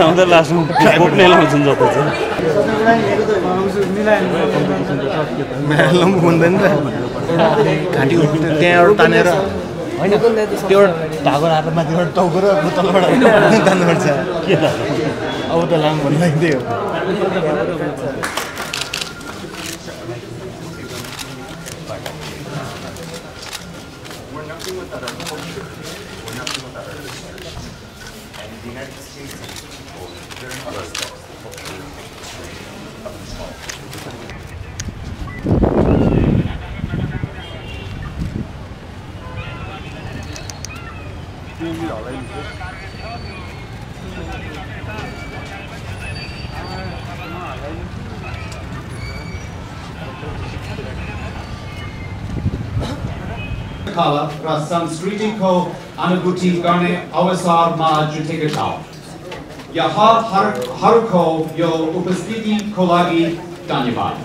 हुँदा लास्टमा ट्राइपोड नै लाउँछन् जता चाहिँ हुँदैन र घाँटी त्यहाँ एउटा तानेर होइन त्यो ढाको हातमा माथिबाट टाउको र तलबाट तान्नुपर्छ अब त लाम भन्नु लाग्दै हो र संस्कृतिको अनुभूति गर्ने अवसरमा जुटेका छौँ। यहाँहरूको यो उपस्थितिको लागि धन्यवाद।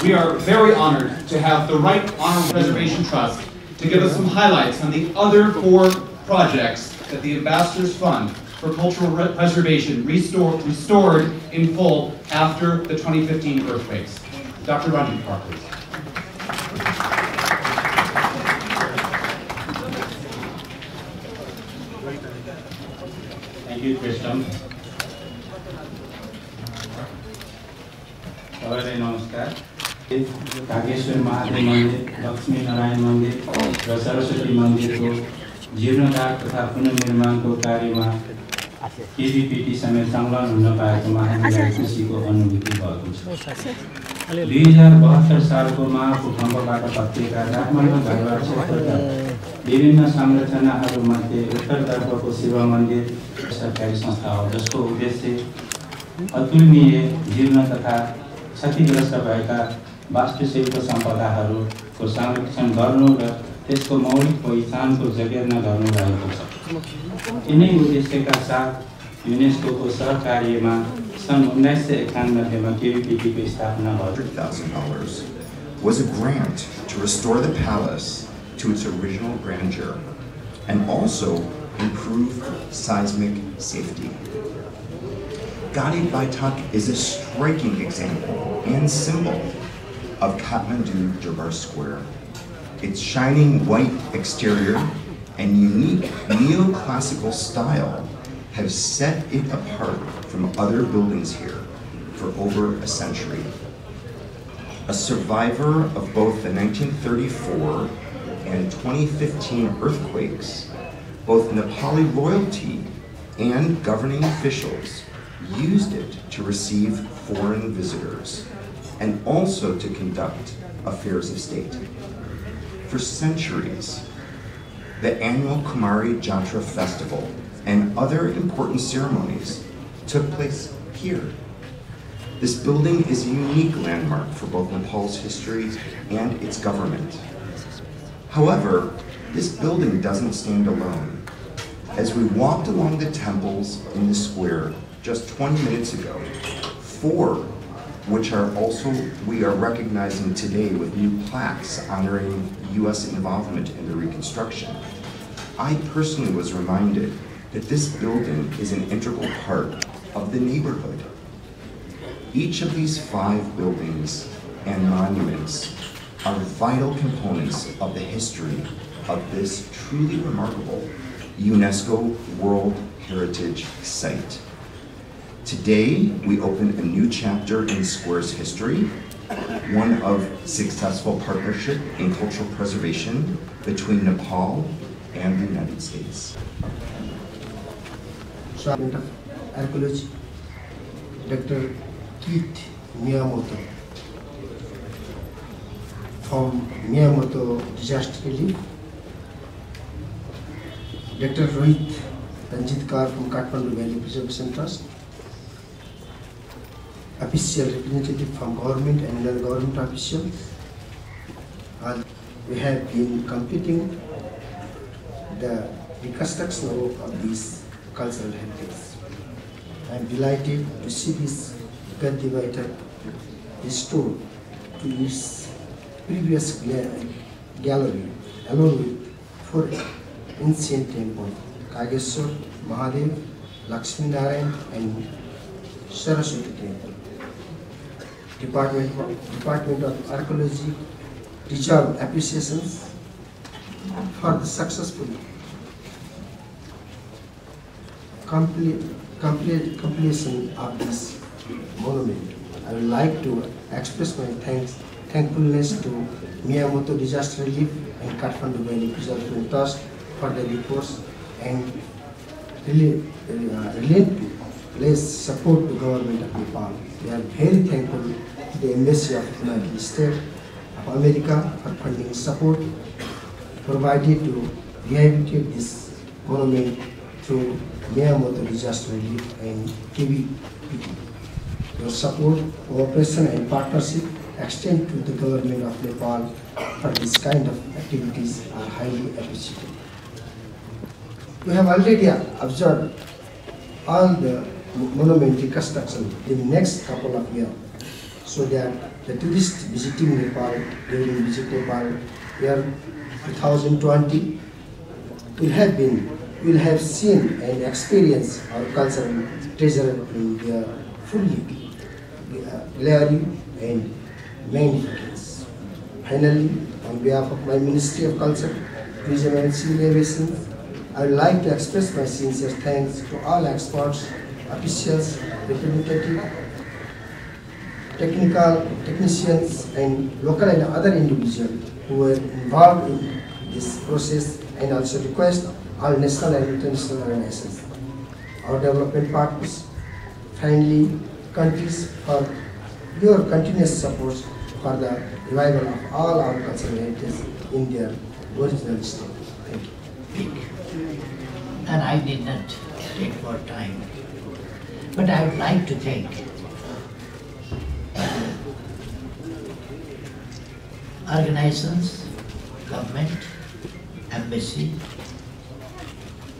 We are very honored to have the Right Honorable Preservation Trust to give us some highlights on the other 4 projects that the Ambassadors Fund for Cultural Preservation restored in full after the 2015 earthquakes. Dr. Ranjit Kaur, please. Thank you, Krishnan. सबैलाई नमस्कार। कागेश्वर महादेव मन्दिर, लक्ष्मी नारायण मन्दिर र सरस्वती मन्दिरको जीर्णोद्धार तथा पुनर्निर्माणको कार्यमा केबीपीटी समेत संलग्न हुन पाएकोमा हामीलाई खुसीको अनुभूति भएको छ। 2072 सालको महाभूकम्पबाट भत्किएका काठमाडौँ घरबार क्षेत्रका विभिन्न संरचनाहरूमध्ये उत्तरतर्फको शिव मन्दिर सरकारी संस्था हो जसको उद्देश्य अतुलनीय जीर्ण तथा क्षतिग्रस्त भएका वास्तुशिल्प सम्पदाहरूको संरक्षण गर्नु र त्यसको मौलिक पहिचानको जगेर्ना गर्नु रहेको छ। यिनै उद्देश्यका साथ युनेस्कोको सहकार्यमा सन् 1991 मा केबीपीटीको स्थापना भयो। $100,000 was a grant to restore the palace to its original grandeur and also improve seismic safety. Gadi Baitak is a striking example and symbol of Kathmandu Durbar Square. Its shining white exterior and unique neoclassical style have set it apart from other buildings here for over a century. A survivor of both the 1934 and 2015 earthquakes, both Nepali royalty and governing officials used it to receive foreign visitors and also to conduct affairs of state. For centuries, the annual Kumari Jatra festival and other important ceremonies took place here. This building is a unique landmark for both Nepal's history and its government. However, this building doesn't stand alone. As we walked along the temples in the square just 20 minutes ago, 4, which we are recognizing today with new plaques honoring U.S. involvement in the reconstruction, I personally was reminded that this building is an integral part of the neighborhood. Each of these 5 buildings and monuments are vital components of the history of this truly remarkable UNESCO World Heritage Site. Today, we open a new chapter in Square's history, one of successful partnership in cultural preservation between Nepal and the United States. Department of Archaeology, Dr. Keith Miyamoto, from Miyamoto Disaster Relief, Dr. Rohit Ranjitkar from Kathmandu Valley Preservation Trust, official representative from government and non-government officials. We have been completing the reconstruction of these cultural heritage. I am delighted to see this cultivated restored to its previous gallery, along with four ancient temples: Kageshwar, Mahadev, Lakshmi Narayan, and Saraswati Temple. Department of Archaeology deserve appreciations for the successful completion of this monument. I would like to express my thankfulness to Miyamoto Disaster Relief and Kathmandu Valley Preservation Trust for the reports and relentless support to government of Nepal. We are very thankful to the Embassy of the United States of America for funding support provided to rehabilitate this monument through Miyamoto Disaster Relief and KBPT. Your support, cooperation and partnership extend to the government of Nepal for this kind of activities are highly appreciated. We have already observed all the monument reconstruction in the next couple of years, so that the tourists visiting Nepal during visit Nepal year 2020 will have seen and experienced our cultural treasure in their fully glory and magnificence. Finally, on behalf of my Ministry of Culture, Tourism and Civil Aviation, I would like to express my sincere thanks to all experts, officials, representatives, technicians, and local and other individuals who were involved in this process, and also request all national and international organizations, our development partners, friendly countries for your continuous support for the revival of all our cultural heritage in their original state. Thank you. And I did not take more time, but I would like to thank organizations, government, embassy,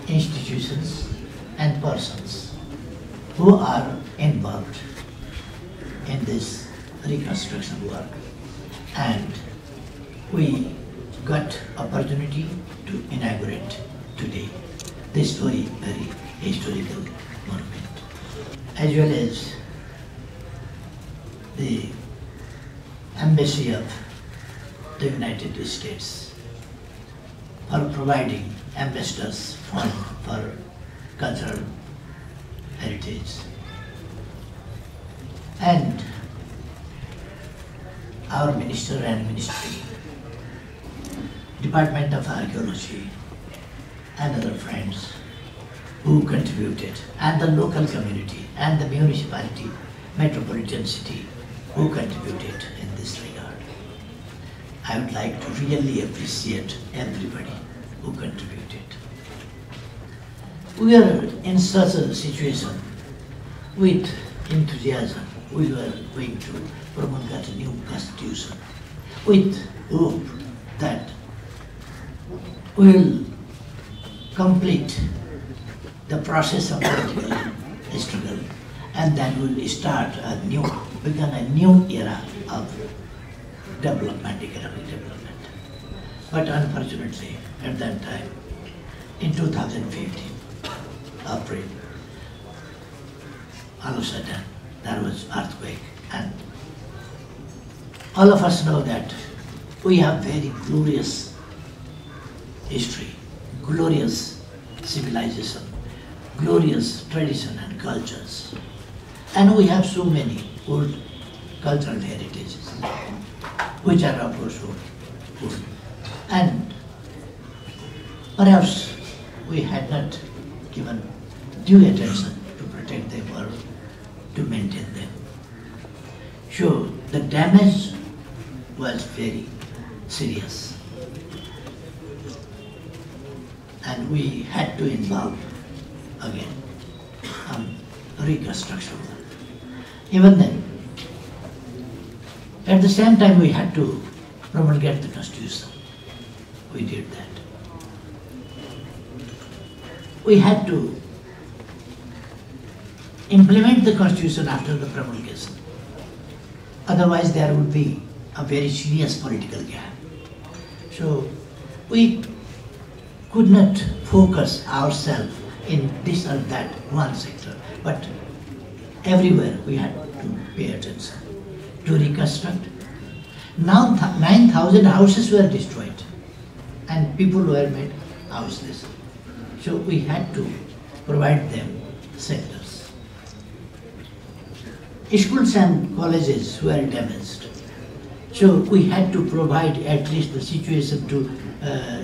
institutions and persons who are involved in this reconstruction work, and we got opportunity to inaugurate today this very historical monument, as well as the Embassy of the United States for providing ambassadors fund for cultural heritage, and our minister and ministry, Department of Archaeology and other friends who contributed, and the local community and the municipality, metropolitan city who contributed in this regard. I would like to really appreciate everybody who contributed. We are in such a situation with enthusiasm. We were going to promulgate a new constitution with hope that we will complete the process of political struggle, and then we will begin a new era of development, economic development. But unfortunately, at that time, in 2015, April, all of a sudden there was earthquake, and all of us know that we have very glorious history, glorious civilization, glorious tradition and cultures, and we have so many old cultural heritages which are of course good, and perhaps we had not given due attention to protect them or to maintain them. So the damage was very serious. And we had to involve again reconstruction work. Even then, at the same time we had to promulgate the Constitution. We did that. We had to implement the Constitution after the promulgation. Otherwise there would be a very serious political gap. So we could not focus ourselves in this or that one sector, but everywhere we had to pay attention to reconstruct. Now 9,000 houses were destroyed and people were made houseless. So we had to provide them shelters. Schools and colleges were damaged. So we had to provide at least the situation to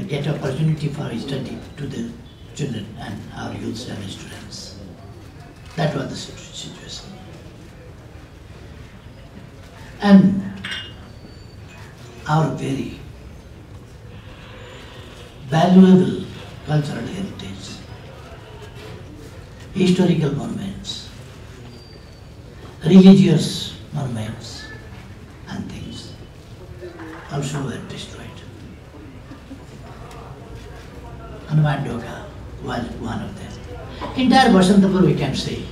get opportunity for study to the children and our youths and students. That was the situation. And our very valuable cultural heritage, historical monuments, religious monuments and things also were destroyed. Hanuman Doka was one of them. Entire Vasantapur we can say,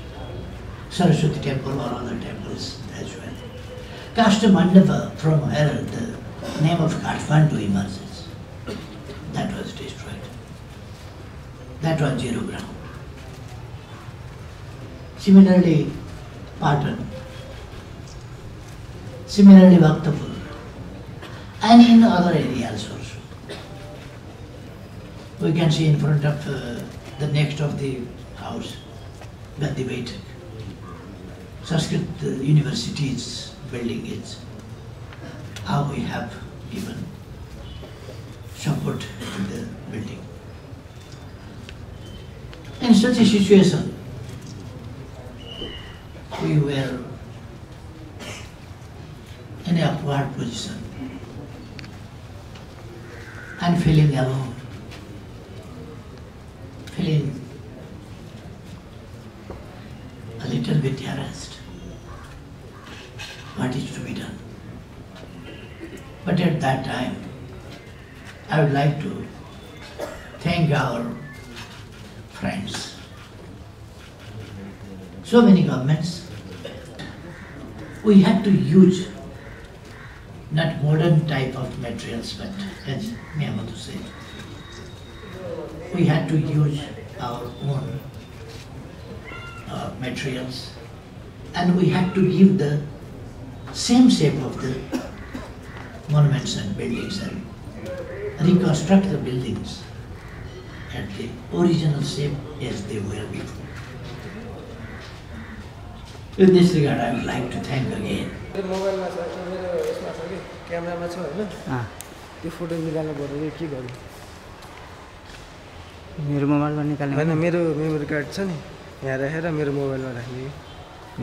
Saraswati temple or other temples as well. Kashta Mandapa, from where the name of Kathmandu emerges, that was destroyed. That was zero ground. Similarly, Patan, similarly Bhaktapur, and in other areas also. We can see in front of the next of the house, Gandhi Baitak. Sanskrit University's building is how we have given support to the building. In such a situation, we were in a awkward position and feeling alone, feeling a little bit harassed. What is to be done? But at that time, I would like to thank our friends. So many governments, we had to use not modern type of materials, but as Miyamoto said, we had to use our own materials, and we had to give the same shape of the monuments and buildings and reconstruct the buildings at the original shape as they were before. In this regard, I would like to thank again. क्यामेरामा छ हैन त्यो photo निकाल्नु पर्यो के गर्नु मेरो मोबाइलमा निकाल्ने हैन मेरो मेमोरी कार्ड छ नि यहाँ राखेर मेरो मोबाइलमा राख्ने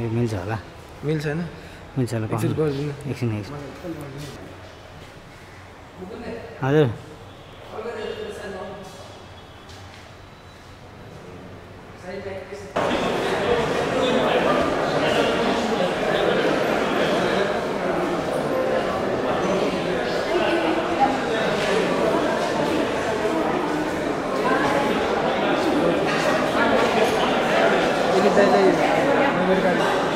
यो मिल्छ होला मिल्छ हैन मिल्छ होला एकछिन गर्दिनु एकछिन हजुर मेमोरी कार्ड